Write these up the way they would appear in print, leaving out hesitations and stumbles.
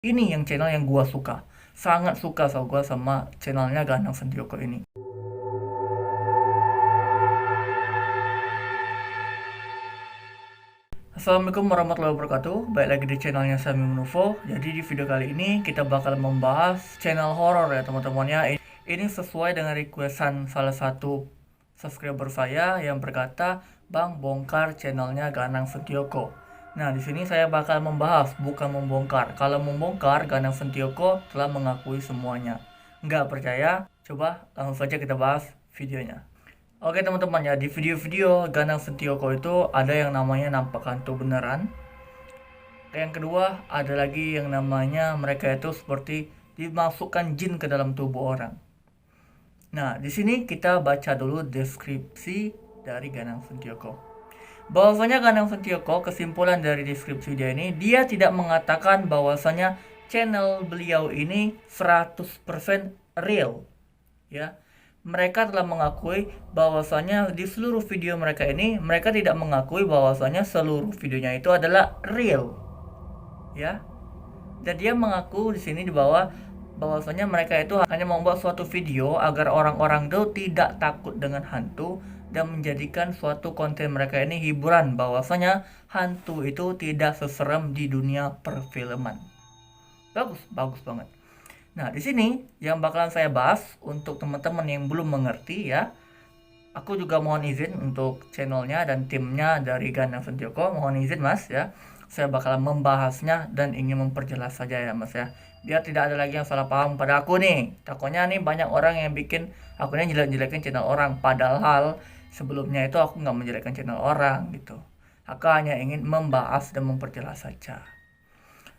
Ini yang channel yang gua suka. Sangat suka gua sama channelnya Ganang Sentioko ini. Assalamualaikum warahmatullahi wabarakatuh. Baik lagi di channelnya Sami Munovo. Jadi di video kali ini kita bakal membahas channel horor ya teman-teman ya. Ini sesuai dengan requestan salah satu subscriber saya yang berkata, "Bang, bongkar channelnya Ganang Sentioko." Nah, di sini saya bakal membahas, bukan membongkar. Kalau membongkar, Ganang Sentioko telah mengakui semuanya. Nggak percaya? Coba langsung saja kita bahas videonya. Oke teman-teman ya, di video-video Ganang Sentioko itu ada yang namanya nampak hantu beneran. Yang kedua, ada lagi yang namanya mereka itu seperti dimasukkan jin ke dalam tubuh orang. Nah, di sini kita baca dulu deskripsi dari Ganang Sentioko. Bahwasanya Ganang Sentioko, kesimpulan dari deskripsi dia ini, dia tidak mengatakan bahwasanya channel beliau ini 100% real. Ya, mereka telah mengakui bahwasanya di seluruh video mereka ini, mereka tidak mengakui bahwasanya seluruh videonya itu adalah real. Ya. Dan dia mengaku di sini di bawah bahwasanya mereka itu hanya membuat suatu video agar orang-orang itu tidak takut dengan hantu dan menjadikan suatu konten mereka ini hiburan, bahwasanya hantu itu tidak seserem di dunia perfilman. Bagus banget. Nah, di sini yang bakalan saya bahas untuk teman-teman yang belum mengerti ya. Aku juga mohon izin untuk channelnya dan timnya dari Ganang Sentioko. Mohon izin Mas ya. Saya bakalan membahasnya dan ingin memperjelas saja ya Mas ya. Biar tidak ada lagi yang salah paham pada aku nih. Takutnya nih banyak orang yang bikin akunnya jelek-jelekin channel orang. Padahal sebelumnya itu aku nggak menjelekkan channel orang gitu. Aku hanya ingin membahas dan memperjelas saja.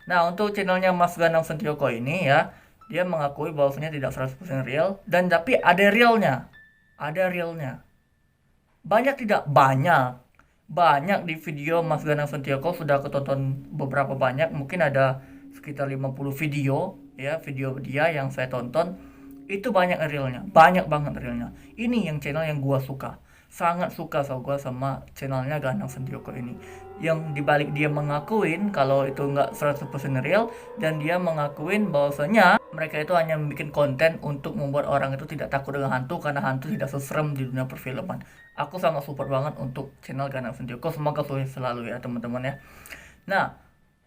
Nah, untuk channelnya Mas Ganang Sentioko ini ya, dia mengakui bahwasanya tidak 100% real dan tapi ada realnya. Ada realnya. Banyak tidak? Banyak. Banyak di video Mas Ganang Sentioko sudah ketonton beberapa banyak, mungkin ada sekitar 50 video ya, video dia yang saya tonton. Itu banyak realnya, banyak banget realnya. Ini yang channel yang gua suka. Sangat suka gua sama channelnya Ganang Sentioko ini. Yang dibalik dia mengakuin kalau itu nggak 100% real, dan dia mengakuin bahwasanya mereka itu hanya membuat konten untuk membuat orang itu tidak takut dengan hantu karena hantu tidak seserem di dunia perfilman. Aku sangat support banget untuk channel Ganang Sentioko. Semoga sukses selalu ya teman-teman ya. Nah,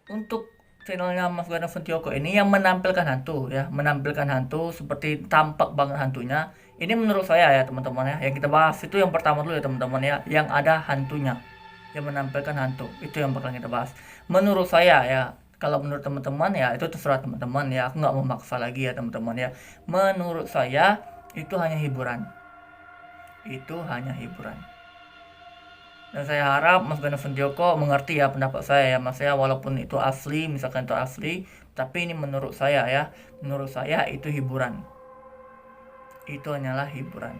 untuk channelnya Mas Ganang Sentioko ini yang menampilkan hantu ya, menampilkan hantu seperti tampak banget hantunya. Ini menurut saya ya teman-teman ya, yang kita bahas itu yang pertama dulu ya teman-teman ya, yang ada hantunya, yang menampilkan hantu, itu yang bakal kita bahas. Menurut saya ya, kalau menurut teman-teman ya itu terserah teman-teman ya, aku nggak memaksa lagi ya teman-teman ya. Menurut saya itu hanya hiburan, itu hanya hiburan. Dan saya harap Mas Ganang Sentioko mengerti ya pendapat saya ya Mas ya, walaupun itu asli, misalkan itu asli, tapi ini menurut saya ya, menurut saya itu hiburan. Itu hanyalah hiburan.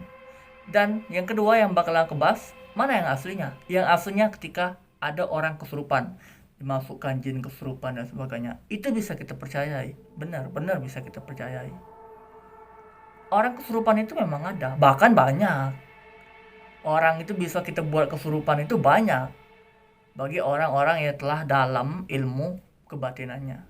Dan yang kedua yang bakalan aku bahas, mana yang aslinya? Yang aslinya ketika ada orang kesurupan, dimasukkan jin kesurupan dan sebagainya. Itu bisa kita percayai. Benar bisa kita percayai. Orang kesurupan itu memang ada, bahkan banyak. Orang itu bisa kita buat kesurupan itu banyak bagi orang-orang yang telah dalam ilmu kebatinannya.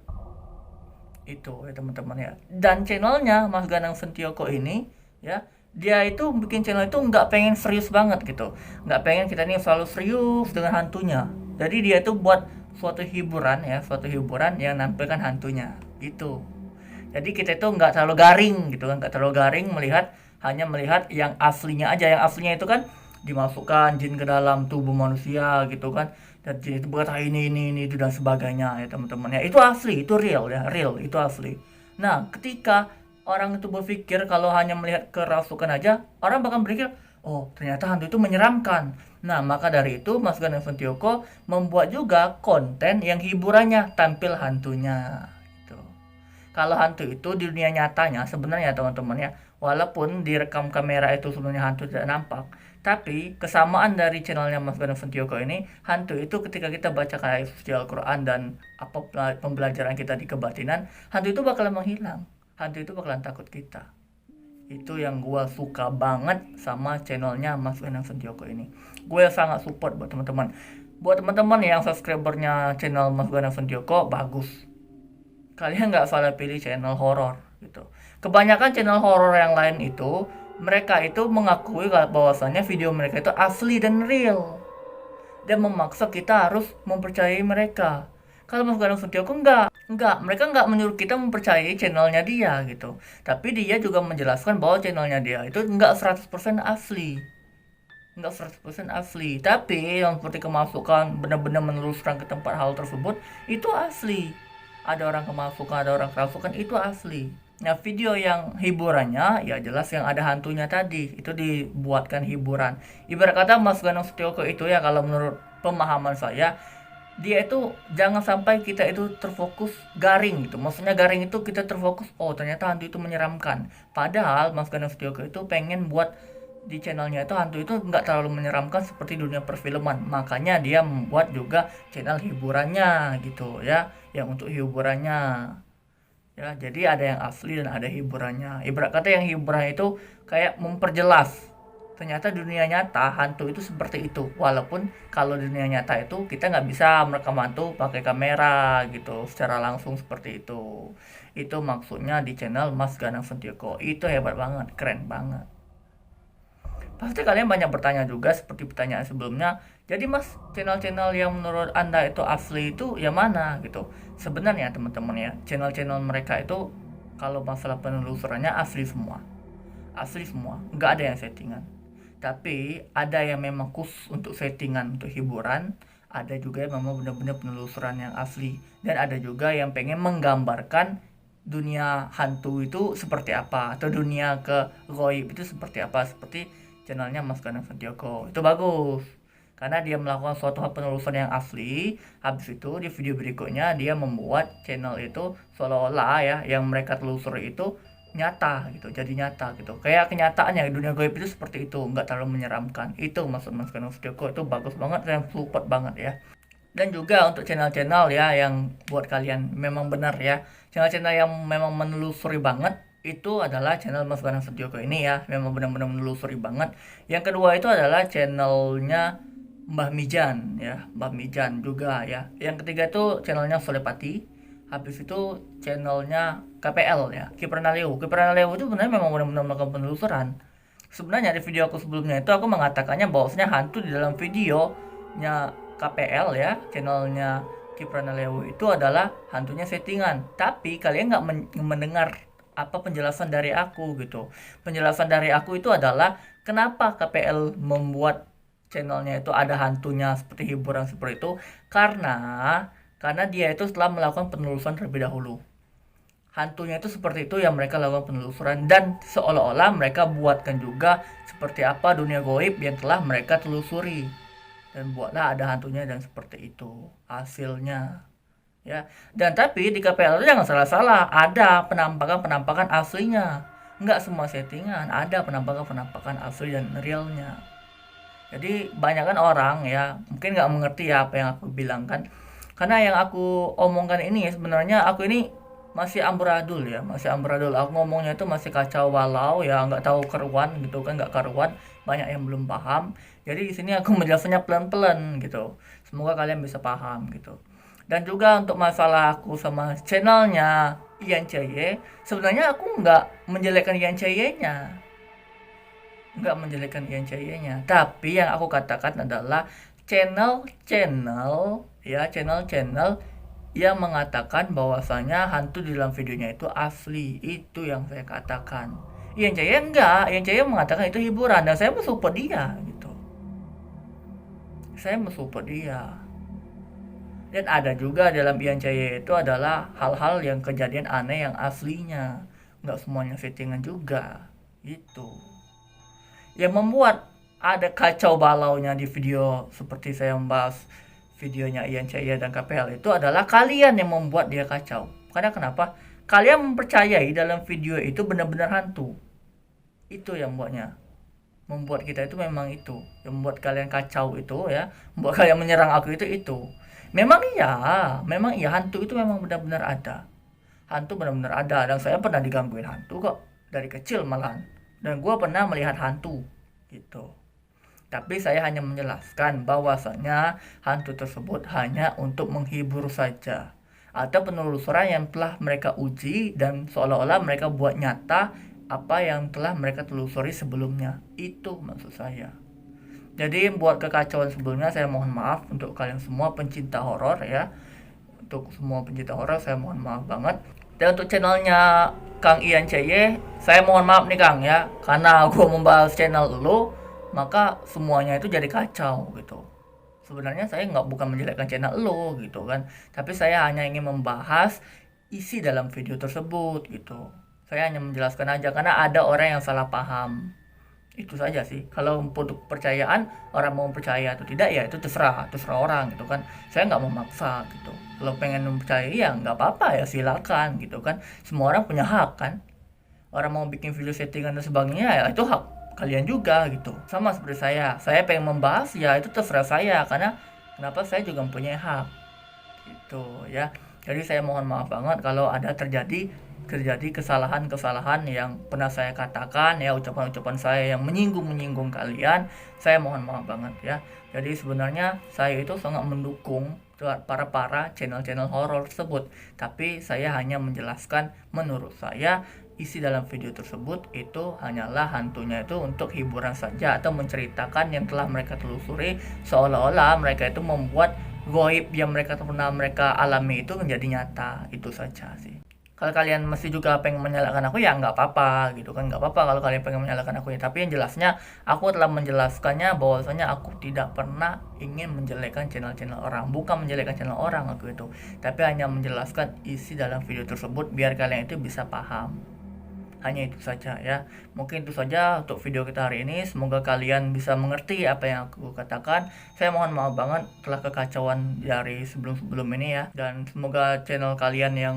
Itu ya teman-teman ya. Dan channelnya Mas Ganang Sentioko ini ya, dia itu bikin channel itu nggak pengen serius banget gitu, nggak pengen kita ini selalu serius dengan hantunya. Jadi dia itu buat suatu hiburan ya, suatu hiburan yang nampilkan hantunya gitu. Jadi kita itu nggak terlalu garing gitu kan, nggak terlalu garing melihat, hanya melihat yang aslinya aja. Yang aslinya itu kan dimasukkan jin ke dalam tubuh manusia gitu kan, dan jin itu berkata ini itu dan sebagainya ya teman-teman ya. Itu asli, itu real ya, real itu asli. Nah, ketika orang itu berpikir kalau hanya melihat kerasukan aja, orang bakal berpikir, oh ternyata hantu itu menyeramkan. Nah, maka dari itu Mas Ganang Sentioko membuat juga konten yang hiburannya tampil hantunya gitu. Kalau hantu itu di dunia nyatanya sebenarnya teman-teman ya, walaupun direkam kamera itu sebenarnya hantu tidak nampak, tapi kesamaan dari channelnya Mas Ganang Sentioko ini, hantu itu ketika kita baca ayat suci Al-Quran dan apa pembelajaran kita di kebatinan, hantu itu bakalan menghilang. Hantu itu bakalan takut kita. Itu yang gue suka banget sama channelnya Mas Ganang Sentioko ini. Gue sangat support buat teman-teman. Buat teman-teman yang subscribernya channel Mas Ganang Sentioko, bagus. kalian nggak salah pilih channel horor gitu. Kebanyakan channel horor yang lain itu mereka itu mengakui bahwasannya video mereka itu asli dan real dan memaksa kita harus mempercayai mereka. Kalau Mas Ganang Setioko enggak, mereka enggak menyuruh kita mempercayai channelnya dia gitu. Tapi dia juga menjelaskan bahwa channelnya dia itu enggak 100% asli. Enggak 100% asli, tapi yang seperti kemasukan benar-benar meneluskan ke tempat hal tersebut itu asli. Ada orang kemasukan, ada orang kerasukan, itu asli. Nah, video yang hiburannya ya jelas yang ada hantunya tadi itu dibuatkan hiburan. Ibarat kata Mas Ganang Setioko itu ya, kalau menurut pemahaman saya, dia itu jangan sampai kita itu terfokus garing gitu. Maksudnya garing itu kita terfokus, oh ternyata hantu itu menyeramkan. Padahal Mas Ganang Setioko itu pengen buat di channelnya itu hantu itu nggak terlalu menyeramkan seperti dunia perfilman. Makanya dia membuat juga channel hiburannya gitu ya, yang untuk hiburannya. Ya, jadi ada yang asli dan ada hiburannya. Ibarat kata yang hiburan itu kayak memperjelas ternyata dunia nyata hantu itu seperti itu. Walaupun kalau dunia nyata itu kita nggak bisa merekam hantu pakai kamera gitu secara langsung seperti itu. Itu maksudnya di channel Mas Ganang Setioko. Itu hebat banget, keren banget. Pasti kalian banyak bertanya juga seperti pertanyaan sebelumnya. Jadi Mas, channel-channel yang menurut Anda itu asli itu yang mana gitu? Sebenarnya teman-teman ya, channel-channel mereka itu kalau masalah penelusurannya asli semua. Asli semua, nggak ada yang settingan. Tapi ada yang memang khusus untuk settingan untuk hiburan, ada juga yang memang benar-benar penelusuran yang asli, dan ada juga yang pengen menggambarkan dunia hantu itu seperti apa atau dunia ke goib itu seperti apa, seperti channelnya Mas Ganang Setioko. Itu bagus karena dia melakukan suatu hal penelusuran yang asli. Habis itu di video berikutnya dia membuat channel itu seolah-olah ya yang mereka telusuri itu nyata gitu, jadi nyata gitu, kayak kenyataannya dunia goib itu seperti itu, nggak terlalu menyeramkan. Itu maksud Mas Ganang Setioko, itu bagus banget dan support banget ya. Dan juga untuk channel-channel ya yang buat kalian memang benar ya, channel-channel yang memang menelusuri banget itu adalah channel Mas Ganang Setioko ini ya, memang benar-benar menelusuri banget. Yang kedua itu adalah channelnya Mbah Mijan ya, Mbah Mijan juga ya. Yang ketiga itu channelnya Solepati. Habis itu channelnya KPL ya, Kipranaleo. Kipranaleo itu sebenarnya memang benar-benar melakukan penelusuran. Sebenarnya di video aku sebelumnya itu aku mengatakannya bahwasanya hantu di dalam videonya KPL ya, channelnya Kipranaleo itu adalah hantunya settingan. Tapi kalian nggak mendengar apa penjelasan dari aku gitu. Penjelasan dari aku itu adalah kenapa KPL membuat channelnya itu ada hantunya seperti hiburan seperti itu, karena dia itu setelah melakukan penelusuran terlebih dahulu. Hantunya itu seperti itu yang mereka lakukan penelusuran, dan seolah-olah mereka buatkan juga seperti apa dunia goib yang telah mereka telusuri, dan buatlah ada hantunya dan seperti itu hasilnya ya. Dan tapi di KPL itu jangan salah-salah, ada penampakan-penampakan aslinya, nggak semua settingan, ada penampakan-penampakan asli dan realnya. Jadi banyakkan orang ya mungkin nggak mengerti ya apa yang aku bilang kan, karena yang aku omongkan ini sebenarnya aku ini masih amburadul ya, masih amburadul. Aku ngomongnya itu masih kacau balau ya, nggak tahu karuan gitu kan, nggak karuan, banyak yang belum paham. Jadi di sini aku menjelaskannya pelan-pelan gitu, semoga kalian bisa paham gitu. Dan juga untuk masalah aku sama channelnya Ian CY, sebenarnya aku nggak menjelekkan Ian CY-nya, nggak menjelekkan INCY-nya, tapi yang aku katakan adalah channel-channel ya, channel-channel yang mengatakan bahwasanya hantu di dalam videonya itu asli, itu yang saya katakan. INCY enggak, INCY mengatakan itu hiburan dan saya mensupport dia gitu, saya mensupport dia. Dan ada juga dalam INCY itu adalah hal-hal yang kejadian aneh yang aslinya, nggak semuanya settingan juga gitu. Yang membuat ada kacau balaunya di video seperti saya membahas videonya Ian Cahya dan KPL itu adalah kalian yang membuat dia kacau. Karena kenapa? Kalian mempercayai dalam video itu benar-benar hantu. Itu yang membuat kita itu memang itu yang membuat kalian kacau itu ya, membuat kalian menyerang aku itu. Memang iya hantu itu memang benar-benar ada. Hantu benar-benar ada, dan saya pernah digangguin hantu kok dari kecil malahan. Dan gue pernah melihat hantu gitu. Tapi saya hanya menjelaskan bahwasanya hantu tersebut hanya untuk menghibur saja. atau penelusuran yang telah mereka uji dan seolah-olah mereka buat nyata apa yang telah mereka telusuri sebelumnya. Itu maksud saya. Jadi buat kekacauan sebelumnya saya mohon maaf untuk kalian semua pencinta horor ya. Untuk semua pencinta horor saya mohon maaf banget. Dan untuk channelnya Kang Ian CY, saya mohon maaf nih Kang ya, karena aku membahas channel lu, maka semuanya itu jadi kacau gitu. Sebenarnya saya bukan menjelekkan channel lu gitu kan, tapi saya hanya ingin membahas isi dalam video tersebut gitu. Saya hanya menjelaskan aja karena ada orang yang salah paham. Itu saja sih. Kalau untuk kepercayaan, orang mau percaya atau tidak ya itu terserah orang gitu kan. Saya nggak memaksa gitu. Kalau pengen mempercayai ya nggak apa-apa ya silakan gitu kan. Semua orang punya hak kan. Orang mau bikin video settingan dan sebagainya ya itu hak kalian juga gitu. Sama seperti saya pengen membahas ya itu terserah saya, karena kenapa saya juga mempunyai hak gitu ya. Jadi saya mohon maaf banget kalau ada terjadi kesalahan-kesalahan yang pernah saya katakan ya, ucapan-ucapan saya yang menyinggung kalian. Saya mohon maaf banget ya. Jadi sebenarnya saya itu sangat mendukung para channel-channel horor tersebut, tapi saya hanya menjelaskan menurut saya isi dalam video tersebut itu hanyalah hantunya itu untuk hiburan saja, atau menceritakan yang telah mereka telusuri, seolah-olah mereka itu membuat goib yang pernah mereka alami itu menjadi nyata. Itu saja sih. Kalau kalian masih juga pengen menyalahkan aku ya nggak apa-apa gitu kan, nggak apa-apa kalau kalian pengen menyalahkan aku ya, tapi yang jelasnya aku telah menjelaskannya bahwasanya aku tidak pernah ingin menjelekkan channel-channel orang, bukan menjelekkan channel orang aku itu, tapi hanya menjelaskan isi dalam video tersebut biar kalian itu bisa paham. Hanya itu saja ya. Mungkin itu saja untuk video kita hari ini. Semoga kalian bisa mengerti apa yang aku katakan. Saya mohon maaf banget telah kekacauan dari sebelum-sebelum ini ya. Dan semoga channel kalian yang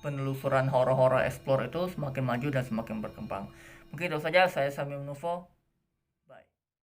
penelusuran horor-horor explore itu semakin maju dan semakin berkembang. Mungkin itu saja, saya Samim Nufo.